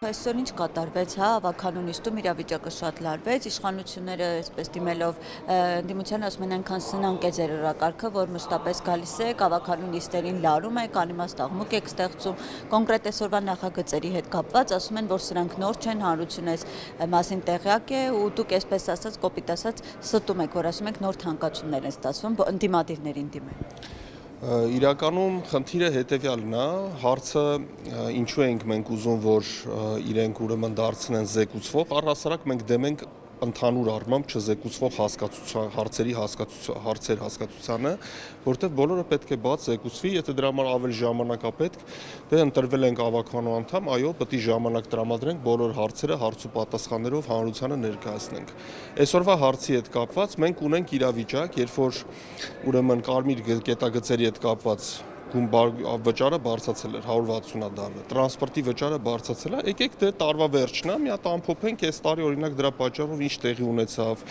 այսօր ինչ կատարվեց, հա, ավականու նիստում իրավիճակը շատ լարվեց, իշխանությունները այսպես դիմելով ընդդիմությանը ասում են այնքան սնանկ է ձեր օրակարգը, որ մշտապես գալիս եք, ավականու նիստերին լարում եք, անիմաստ աղմուկ եք ստեղծում, կոնկրետ այսօրվա նախագծերի հետ կապված ասում են, որ սրանք նոր չեն, հանրությունը այս մասին տեղյակ է ու դուք այսպես ասած, կոպիտ ասած ստում եք, որ ասում եք նոր թանկացումներ են ստացվում ընդդիմադիրներին դիմել։ Իրականում խնդիրը հետևյալն է, հարցը ինչու ենք մենք ուզում, որ իրենք ուրեմն դարձնեն զեկուցվող, առհասարակ մենք դեմ ենք ընդհանուր առմամբ չզեկուցվող հարցեր հասկացությանը, որտեղ բոլորը պետք է բաց զեկուցվի, եթե դրա համար ավելի ժամանակ է պետք, դե ընտրվել ենք ավականու անդամ, այո, պետք է ժամանակ տրամադրենք բոլոր հարցերը հարց ու պատասխաններով հանրությանը ներկայացնենք։ Այսօրվա հարցի հետ կապված մենք ունենք իրավիճակ, երբ որ ուրեմն կարմիր կետագծերի հետ կապված վճարը բարձրացել էր 160 դարը, տրանսպորտի վճարը բարձրացել է, եկեք դե տարվա վերջն է, մի հատ ամփոփենք այս տարի օրինակ դրա պատճառով ինչ տեղի ունեցավ,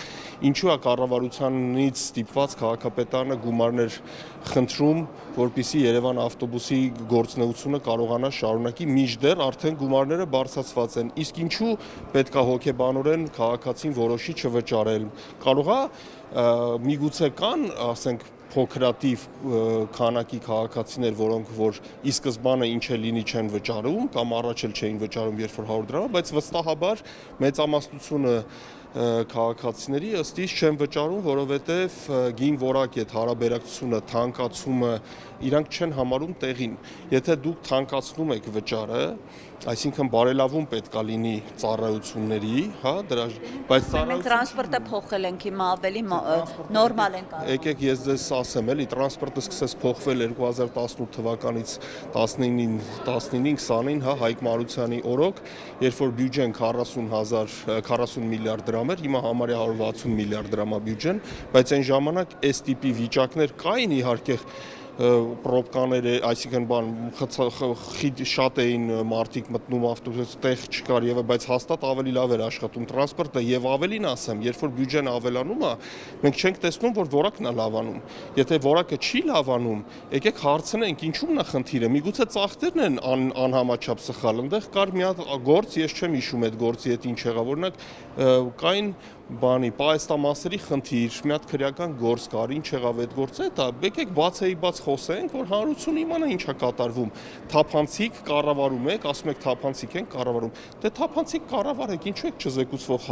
ինչու է կառավարությանից ստիպված քաղաքապետարանը գումարներ խնդրում, որպեսզի Երևան ավտոբուսի գործունեությունը կարողանա շարունակի, մինչդեռ արդեն գումարները բարձրացված են, իսկ ինչու պետք է հոգեբանորեն քաղաքացին որոշի չվճարել, կարող է միգուցե կան, ասենք փոքրատիվ քանակի քաղաքացիներ, որոնք որ ի սկզբանե ինչ է լինի չեն վճարում կամ առաջ էլ չէին վճարում, երբ որ 100 դրամ, բայց վստահաբար մեծամասնությունը քաղաքացիների ըստ իս չեն վճարում, որովհետև գին որակ այդ հարաբերակցությունը, թանկացումը իրանք չեն համարում տեղին։ Եթե դուք թանկացնում եք վճարը, այսինքն բարելավում պետք է լինի ծառայությունների, հա, դրա, բայց մենք տրանսպորտը փոխել ենք հիմա ավելի նորմալ ենք արվում։ Եկեք ես ձեզ ասեմ, էլի տրանսպորտը սկսեց փոխվել 2018 թվականից 19-20-ին, հա, Հայկ Մարությանի օրոք, երբ որ բյուջեն 40 միլիարդ դրամ էր, հիմա համարյա 160 միլիարդ դրամա բյուջեն, բայց այն ժամանակ այս տիպի վիճակներ կային իհարկե պրոբկաներ, այսինքն շատ էին մարդիկ մտնում ավտոբուս, տեղ չկար եւ բայց հաստատ ավելի լավ էր աշխատում տրանսպորտը եւ ավելին ասեմ, երբ որ բյուջեն ավելանում է, մենք չենք տեսնում, որ որակն է լավանում։ Եթե որակը չի լավանում, եկեք հարցնենք, ինչու՞մն է խնդիրը։ Միգուցե ծախսերն են անհամաչափ սխալ։ Այնտեղ կար մի հատ գործ, ես չեմ հիշում այդ գործի հետ ինչ եղավ, օրինակ կային պահեստամասերի խնդիր, մի հատ քրեական գործ կար, ինչ եղավ այդ գործը, դա եկեք բաց խոսենք, որ հանրությունը իմանա ինչ է կատարվում։ Թափանցիկ կառավարում եք, ասում եք թափանցիկ ենք կառավարում։ Դե թափանցիկ կառավարեք, ինչու եք չզեկուցվող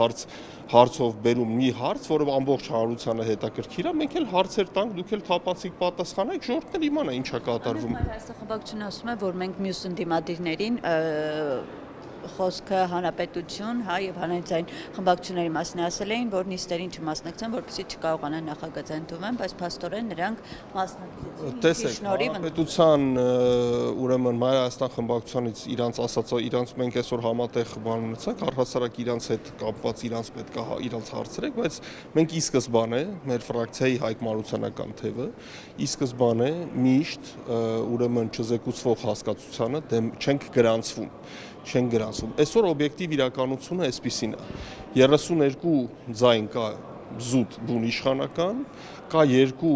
հարցով բերում մի հարց, որը ամբողջ հանրությանը հետաքրքիր է, մենք էլ հարցեր տանք, դուք էլ թափանցիկ պատասխանեք, ժողովուրդն էլ իմանա ինչ է կատարվում։ Հայաստան խմբակցությունը ասում է, որ մենք մյուս ընդդիմադիրներին խոսքը հանրապետություն, հա, եւ հանրային խմբակցությունների մասին ասել էին, որ նիստերին չմասնակցեն, որպեսզի չկարողանան նախագծը ընդունեն, բայց փաստորեն նրանք մասնակցեցին։ Տեսեք, հանրապետության ուրեմն Հայաստան խմբակցությունից իրանց ասածը, իրանց մենք այսօր համատեղ բան ունեցանք, առհասարակ իրանց հետ կապված իրանց պետք է իրանց հարցրեք, բայց մենք ի սկզբանե մեր ֆրակցիայի Հայկ Մարությանական թևը ի սկզբանե միշտ ուրեմն չզեկուցվող հասկացությանը դեմ չենք գրանցվում։ Այսօր օբյեկտիվ իրականությունը այսպիսին է 32 ձայն կա զուտ բուն իշխանական, կա 2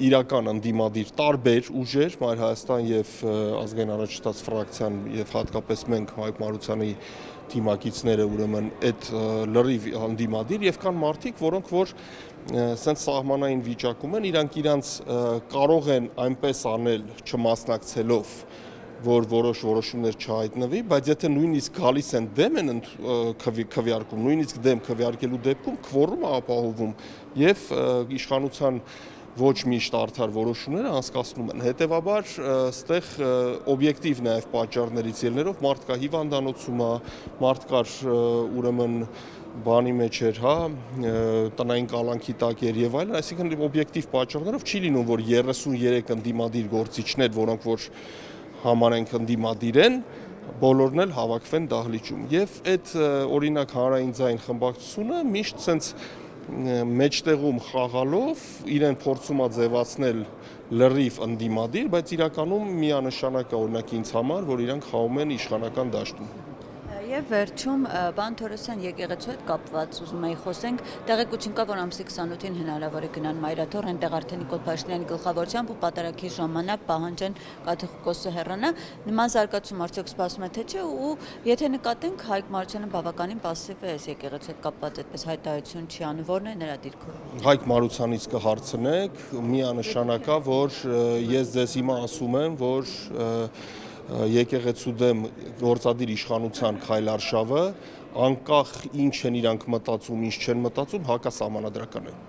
իրական ընդդիմադիր տարբեր ուժեր, Մայր Հայաստան եւ Ազգային առաջնորդ ֆրակցիան եւ հատկապես մենք Հայկ Մարությանի թիմակիցները ուրեմն այդ լրիվ ընդդիմադիր եւ կան մարդիկ, որոնք որ սենց սահմանային վիճակում են, իրանց կարող են այնպես անել չմասնակցելով որ որոշ որոշումներ չհայտնվի, բայց եթե նույնիսկ գալիս են դեմ են քվեարկում, նույնիսկ դեմ քվեարկելու դեպքում քվորումը ապահովում եւ իշխանության ոչ միշտ արդար որոշումները անցկացնում են։ Հետևաբար ստեղ օբյեկտիվ նաեւ պատճառներից ելնելով մարդ կա հիվանդանոցում է, մարդ կար ուրեմն բանի մեջ էր, հա, տնային կալանքի տակ էր եւ այլն, այսինքն օբյեկտիվ պատճառներով չի լինում, որ 33 ընդդիմադիր գործիչներ, որոնք որ համարենք ընդդիմադիր են, բոլորն էլ հավաքվեն դահլիճում։ Եվ այդ օրինակ հանրային ձայն խմբակցությունը միշտ սենց մեջտեղում խաղալով իրեն փորձում է ձևացնել լրիվ ընդդիմադիր, բայց իրականում միանշանակ է օրինակ ինձ համար, որ իրանք խաղում են իշխանական դաշտում։ Եվ վերջում բան Թորոսյան եկեղեցու հետ կապված ուզում էի խոսենք, տեղեկություն կա, որ ամսի 28-ին հնարավոր է գնան Մայրաթոր, այնտեղ արդեն Նիկոլ Փաշինյանի գլխավորությամբ ու պատարագի ժամանակ պահանջեն Կաթողիկոսը հեռանա։ Նման զարգացում արդյոք սպասում է թե չէ ու եթե նկատենք Հայկ Մարությանը բավականին пассив է այս եկեղեցու հետ կապված այդպես հայտարարություն չի անում, որն է նրա դիրքը։ Հայկ Մարությանից կհարցնեք, միանշանակ է, որ ես ձեզ հիմա ասում եմ, որ եկեղեցու դեմ գործադիր իշխանության քայլարշավը անկախ ինչ են իրանք մտածում, ինչ չեն մտածում, հակասահմանադրական է։